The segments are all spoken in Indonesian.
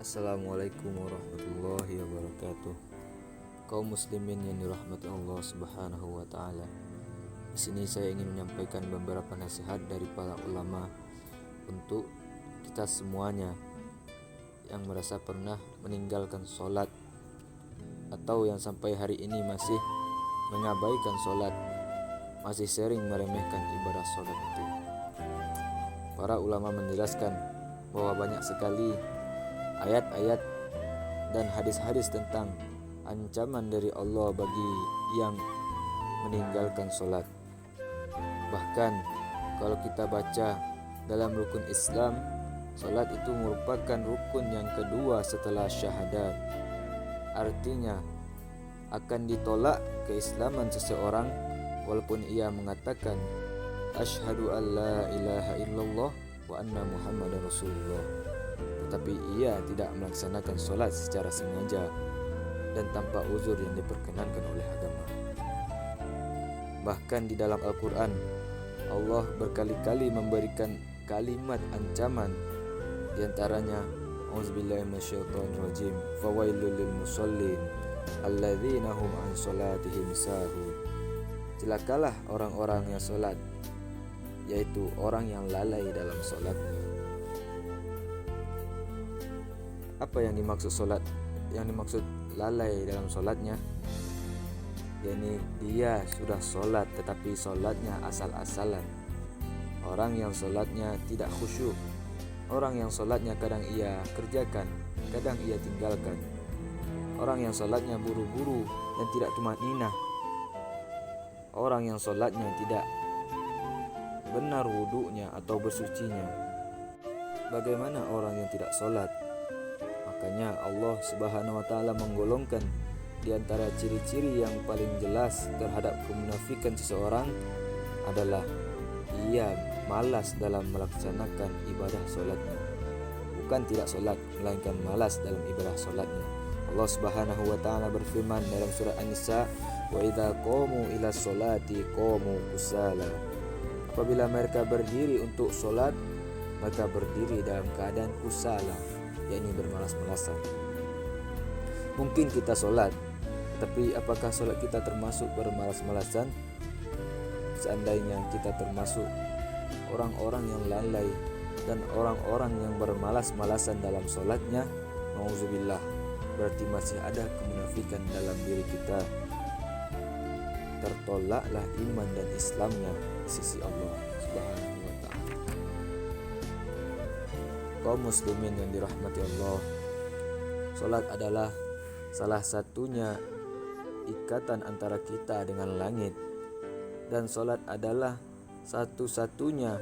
Assalamualaikum warahmatullahi wabarakatuh. Kaum muslimin yang dirahmati Allah Subhanahu wa taala. Di sini saya ingin menyampaikan beberapa nasihat dari para ulama untuk kita semuanya yang merasa pernah meninggalkan sholat atau yang sampai hari ini masih mengabaikan sholat, masih sering meremehkan ibadah sholat itu. Para ulama menjelaskan bahwa banyak sekali ayat-ayat dan hadis-hadis tentang ancaman dari Allah bagi yang meninggalkan sholat. Bahkan kalau kita baca dalam rukun Islam, sholat itu merupakan rukun yang kedua setelah syahadat. Artinya akan ditolak keislaman seseorang walaupun ia mengatakan asyhadu an la ilaha illallah wa anna muhammadan rasulullah, tetapi ia tidak melaksanakan sholat secara sengaja dan tanpa uzur yang diperkenankan oleh agama. Bahkan di dalam Al-Quran, Allah berkali-kali memberikan kalimat ancaman, di antaranya auzubillahi minasyaitonirrajim, fawailul lil musallin alladzina hum an sholatihim sahun. Celakalah orang-orang yang sholat, yaitu orang yang lalai dalam sholatnya. Apa yang dimaksud sholat? Yang dimaksud lalai dalam sholatnya, yakni dia sudah sholat tetapi sholatnya asal-asalan. Orang yang sholatnya tidak khusyuk, orang yang sholatnya kadang ia kerjakan, kadang ia tinggalkan, orang yang sholatnya buru-buru dan tidak tumanninah, orang yang sholatnya tidak benar wudunya atau bersucinya. Bagaimana orang yang tidak sholat? Makanya Allah Subhanahu wa taala menggolongkan di antara ciri-ciri yang paling jelas terhadap kemunafikan seseorang adalah ia malas dalam melaksanakan ibadah sholatnya. Bukan tidak sholat, melainkan malas dalam ibadah sholatnya. Allah Subhanahu wa taala berfirman dalam surah An-Nisa, wa idza qamu ila sholati qamu kusala. Apabila mereka berdiri untuk sholat, maka berdiri dalam keadaan kusala, yakni bermalas-malasan. Mungkin kita sholat, tapi apakah sholat kita termasuk bermalas-malasan? Seandainya kita termasuk orang-orang yang lalai dan orang-orang yang bermalas-malasan dalam sholatnya, nauzubillah, berarti masih ada kemunafikan dalam diri kita. Tertolaklah iman dan Islamnya di sisi Allah Subhanahu wa ta'ala. Kaum muslimin yang dirahmati Allah, salat adalah salah satunya ikatan antara kita dengan langit, dan salat adalah satu-satunya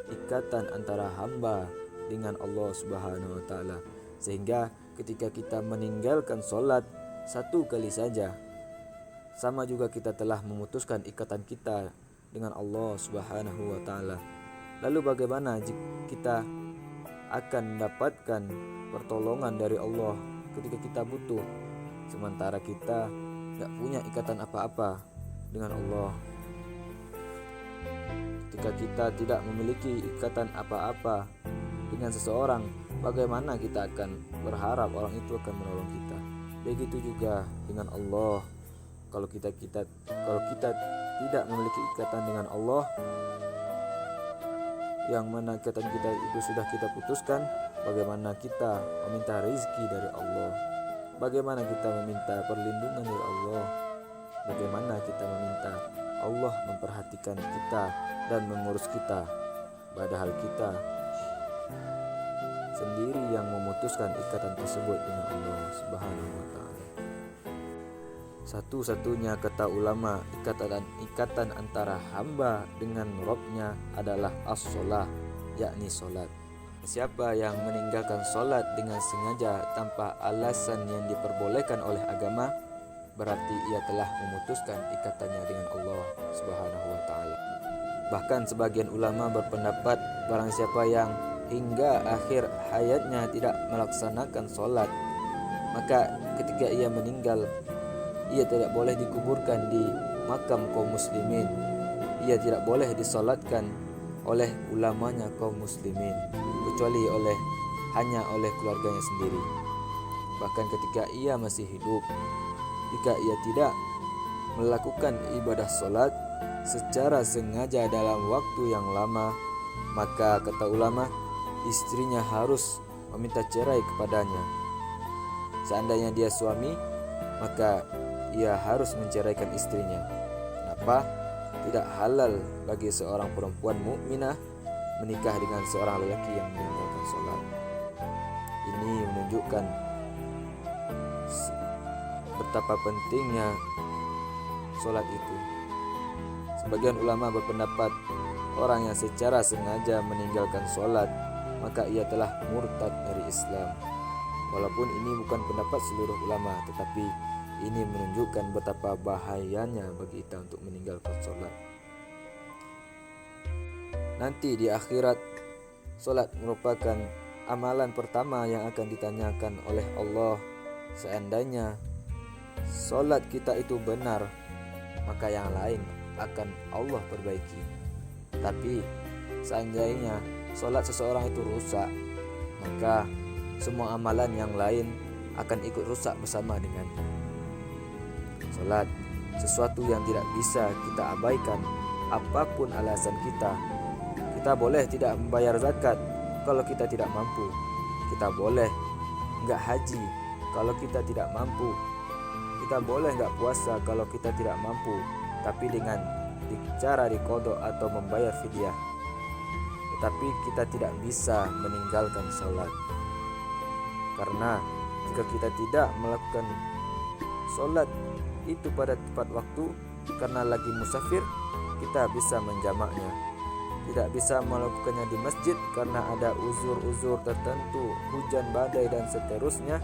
ikatan antara hamba dengan Allah Subhanahu wa ta'ala. Sehingga ketika kita meninggalkan salat satu kali saja, sama juga kita telah memutuskan ikatan kita dengan Allah Subhanahu wa ta'ala. Lalu bagaimana jika kita akan mendapatkan pertolongan dari Allah ketika kita butuh, sementara kita tidak punya ikatan apa-apa dengan Allah? Ketika kita tidak memiliki ikatan apa-apa dengan seseorang, bagaimana kita akan berharap orang itu akan menolong kita? Begitu juga dengan Allah. Kalau kita tidak memiliki ikatan dengan Allah, yang mana ikatan kita itu sudah kita putuskan, bagaimana kita meminta rezeki dari Allah? Bagaimana kita meminta perlindungan dari Allah? Bagaimana kita meminta Allah memperhatikan kita dan mengurus kita, padahal kita sendiri yang memutuskan ikatan tersebut dengan Allah Subhanahu wa ta'ala. Satu-satunya kata ulama ikatan antara hamba dengan Rabb-nya adalah as-sholah, yakni sholat. Siapa yang meninggalkan sholat dengan sengaja tanpa alasan yang diperbolehkan oleh agama, berarti ia telah memutuskan ikatannya dengan Allah Subhanahu wa ta'ala. Bahkan sebagian ulama berpendapat barang siapa yang hingga akhir hayatnya tidak melaksanakan sholat, maka ketika ia meninggal, ia tidak boleh dikuburkan di makam kaum muslimin. Ia tidak boleh disolatkan oleh ulamanya kaum muslimin, kecuali oleh hanya oleh keluarganya sendiri. Bahkan ketika ia masih hidup, jika ia tidak melakukan ibadah sholat secara sengaja dalam waktu yang lama, maka kata ulama, istrinya harus meminta cerai kepadanya. Seandainya dia suami, maka ia harus menceraikan istrinya. Kenapa? Tidak halal bagi seorang perempuan mukminah menikah dengan seorang lelaki yang meninggalkan sholat. Ini menunjukkan betapa pentingnya sholat itu. Sebagian ulama berpendapat orang yang secara sengaja meninggalkan sholat, maka ia telah murtad dari Islam. Walaupun ini bukan pendapat seluruh ulama, tetapi ini menunjukkan betapa bahayanya bagi kita untuk meninggalkan sholat. Nanti di akhirat, sholat merupakan amalan pertama yang akan ditanyakan oleh Allah. Seandainya sholat kita itu benar, maka yang lain akan Allah perbaiki. Tapi seandainya sholat seseorang itu rusak, maka semua amalan yang lain akan ikut rusak bersama dengannya. Sholat sesuatu yang tidak bisa kita abaikan apapun alasan kita. Kita boleh tidak membayar zakat kalau kita tidak mampu. Kita boleh enggak haji kalau kita tidak mampu. Kita boleh enggak puasa kalau kita tidak mampu, tapi dengan cara diqadha atau membayar fidyah. Tetapi kita tidak bisa meninggalkan sholat, karena jika kita tidak melakukan sholat itu pada tepat waktu karena lagi musafir, kita bisa menjamaknya. Tidak bisa melakukannya di masjid karena ada uzur-uzur tertentu, hujan, badai dan seterusnya,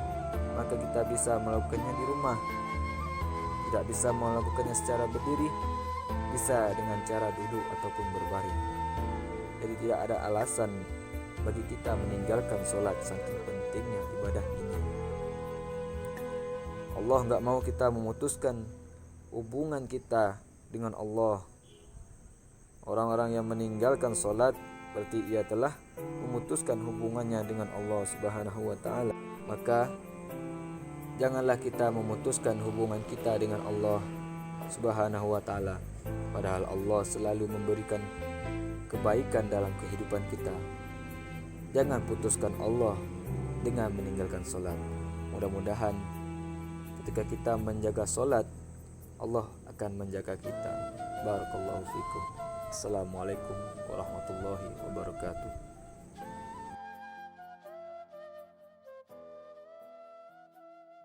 maka kita bisa melakukannya di rumah. Tidak bisa melakukannya secara berdiri, bisa dengan cara duduk ataupun berbaring. Jadi tidak ada alasan bagi kita meninggalkan sholat, saking pentingnya ibadah ini. Allah enggak mau kita memutuskan hubungan kita dengan Allah. Orang-orang yang meninggalkan sholat berarti ia telah memutuskan hubungannya dengan Allah Subhanahu wa ta'ala. Maka janganlah kita memutuskan hubungan kita dengan Allah Subhanahu wa ta'ala, padahal Allah selalu memberikan kebaikan dalam kehidupan kita. Jangan putuskan Allah dengan meninggalkan sholat. Mudah-mudahan ketika kita menjaga sholat, Allah akan menjaga kita. Barakallahu fikum. Assalamualaikum warahmatullahi wabarakatuh.